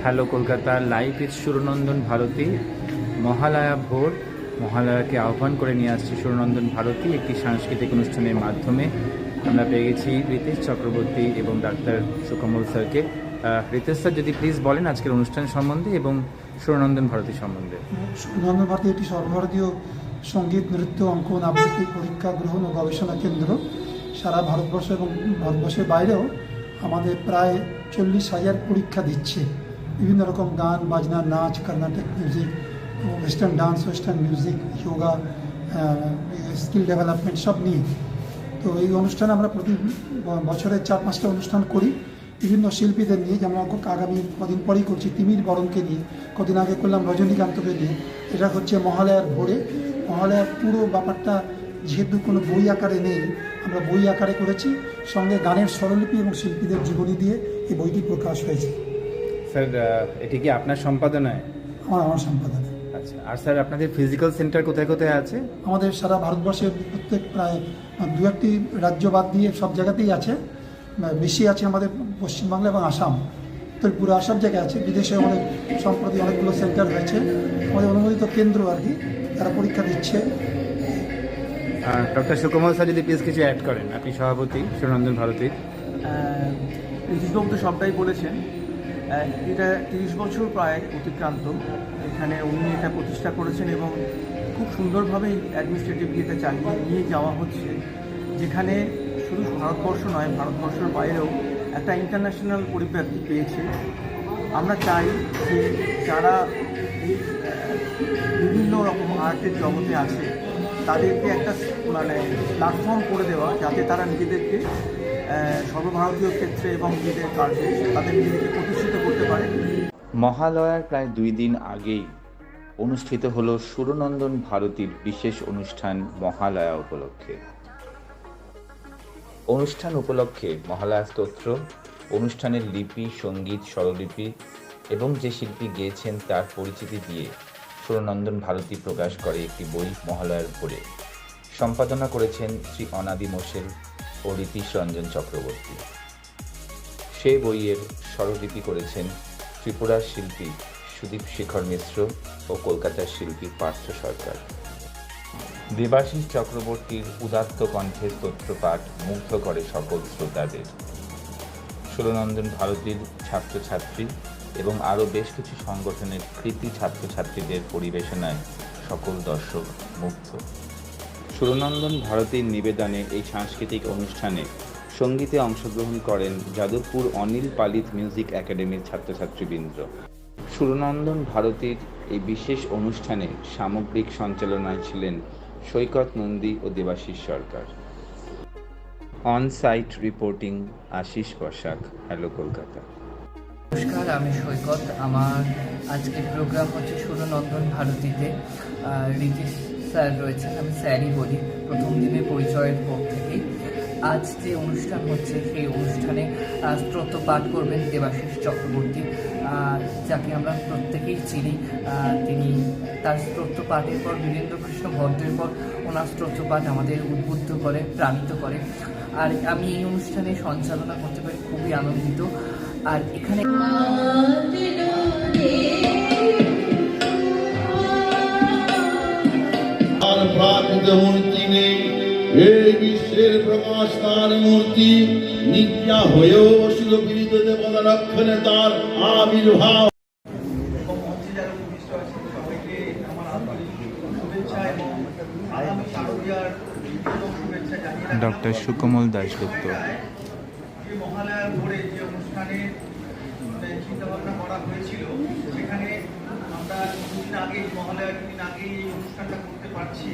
Hello Kolkata live is Surnandan Bharati. Mahalaya ভোর, মহালয়াকে আহ্বান করে নিয়ে আসছে সুরনন্দন ভারতী একটি সাংস্কৃতিক অনুষ্ঠানের মাধ্যমে। আমরা পেয়ে গেছি রিতেশ চক্রবর্তী এবং ডাক্তার সুকমল স্যারকে। রিতেশ স্যার, যদি প্লিজ বলেন আজকের অনুষ্ঠান সম্বন্ধে এবং সুরনন্দন ভারতী সম্বন্ধে। সুরনন্দন ভারতী একটি সর্বভারতীয় সঙ্গীত, নৃত্য, অঙ্কন, আবৃত্তি, পরীক্ষা গ্রহণ ও গবেষণা কেন্দ্র। সারা ভারতবর্ষ এবং ভারতবর্ষের বাইরেও আমাদের প্রায় 40,000 পরীক্ষা দিচ্ছে। বিভিন্ন রকম গান, বাজনা, নাচ, Karnataka music, western dance, western music, yoga, skill development সব নিয়ে। তো এই অনুষ্ঠানে আমরা প্রতি বছরে 4-5টা অনুষ্ঠান করি বিভিন্ন শিল্পীদের নিয়ে। যেমন আগামী কদিন পরেই করছি তিমির বরণকে নিয়ে, কদিন আগে করলাম রজনীকান্তকে নিয়ে। এটা হচ্ছে মহালয়ার ভোরে। মহালয়ার পুরো ব্যাপারটা যেহেতু কোনো বই আকারে নেই, আমরা বই আকারে করেছি, সঙ্গে গানের স্বরলিপি এবং শিল্পীদের জীবনী দিয়ে এই বইটি প্রকাশ হয়েছে। স্যার, এটি কি আপনার সম্পাদনায়? আমার সম্পাদনায়। আচ্ছা, আর স্যার আপনাদের ফিজিক্যাল সেন্টার কোথায় কোথায় আছে? আমাদের সারা ভারতবর্ষের প্রত্যেক প্রায় 2-1টি রাজ্য বাদ দিয়ে সব জায়গাতেই আছে। বেশি আছে আমাদের পশ্চিমবাংলা এবং আসাম, ত্রিপুরা, সব জায়গায় আছে। বিদেশে অনেক সম্প্রতি অনেকগুলো সেন্টার হয়েছে, আমাদের অনুমোদিত কেন্দ্র আর কি, তারা পরীক্ষা দিচ্ছে। ডক্টর সুকমল স্যার, যদি প্লিজ কিছু অ্যাড করেন, আপনি সভাপতি সুরনন্দন ভারতীর। ঋতুবাবু তো সবটাই বলেছেন। এটা 30 বছর প্রায় অতিক্রান্ত। এখানে উনি এটা প্রতিষ্ঠা করেছেন এবং খুব সুন্দরভাবে অ্যাডমিনিস্ট্রেটিভলি এটা চালিয়ে নিয়ে যাওয়া হচ্ছে, যেখানে শুধু ভারতবর্ষ নয়, ভারতবর্ষের বাইরেও একটা ইন্টারন্যাশনাল পরিব্যাপ্তি পেয়েছে। আমরা চাই যে যারা এই বিভিন্ন রকম আর্টের জগতে আছে তাদেরকে একটা প্ল্যাটফর্ম করে দেওয়া, যাতে তারা নিজেদেরকে সর্বভারতীয় ক্ষেত্রে এবং নিজেদের কাজে তাদের নিজেদেরকে প্রতিষ্ঠিত করতে পারে। মহালয়ার প্রায় 2 দিন আগেই অনুষ্ঠিত হলো সুরনন্দন ভারতীর বিশেষ অনুষ্ঠান মহালয়া উপলক্ষে। অনুষ্ঠান উপলক্ষে মহালয়া স্তোত্র, অনুষ্ঠানের লিপি, সঙ্গীত, স্বরলিপি এবং যে শিল্পী গেয়েছেন তার পরিচিতি দিয়ে সুরনন্দন ভারতী প্রকাশ করে একটি বই মহালয়ার ভোরে। সম্পাদনা করেছেন শ্রী অনাদি মোশেল ও রিতেশ রঞ্জন চক্রবর্তী। সেই বইয়ের স্বরলিপি করেছেন ত্রিপুরার শিল্পী সুদীপ শেখর মিশ্র ও কলকাতার শিল্পী পার্থ সরকার। দেবাশিস চক্রবর্তীর উদাত্ত কণ্ঠের স্তোত্রপাঠ মুগ্ধ করে সকল শ্রোতাদের। সুরনন্দন ভারতীর ছাত্রছাত্রী এবং আরও বেশ কিছু সংগঠনের কৃতি ছাত্রছাত্রীদের পরিবেশনায় সকল দর্শক মুগ্ধ। সুরনন্দন ভারতীর নিবেদনে এই সাংস্কৃতিক অনুষ্ঠানে সঙ্গীতে অংশগ্রহণ করেন যাদবপুর অনিল পালিত মিউজিক একাডেমির ছাত্রছাত্রীবৃন্দ। সুরনন্দন ভারতীর এই বিশেষ অনুষ্ঠানে সামগ্রিক সঞ্চালনায় ছিলেন সৈকত নন্দী ও Debashis Sarkar. On site reporting Ashis Basak. Hello Kolkata. নমস্কার, আমি সৈকত। আমার আজকের প্রোগ্রাম হচ্ছে সুরনন্দন ভারতীতে। রিতেশ স্যার রয়েছেন, আমি স্যারই বলি প্রথম দিনের পরিচয়ের পর থেকেই। আজ যে অনুষ্ঠান হচ্ছে সেই অনুষ্ঠানে স্তোত্র পাঠ করবেন দেবাশিস চক্রবর্তী, যাকে আমরা প্রত্যেকেই চিনি। তিনি তার স্তোত্র পাঠের পর বীরেন্দ্রকৃষ্ণ ভদ্রের পর ওনার স্তোত্র পাঠ আমাদের উদ্বুদ্ধ করে, প্রাণিত করে। আর আমি এই অনুষ্ঠানে সঞ্চালনা করতে পারি, খুবই আনন্দিত। আর এখানে প্রাকৃত মূর্তি নেই, এই বিশ্বের প্রকাশ তার মূর্তি। নিত্যা হয়েও বসিল পীড়িত দেবতা রক্ষণে তার আবির্ভাব। ডক্টর সুকমল দাশগুপ্ত। মহালয়ার ভোরে যে অনুষ্ঠানে চিন্তাভাবনা করা হয়েছিল, সেখানে আমরা দুদিন আগেই, মহালয়ার দুদিন আগেই এই অনুষ্ঠানটা করতে পারছি।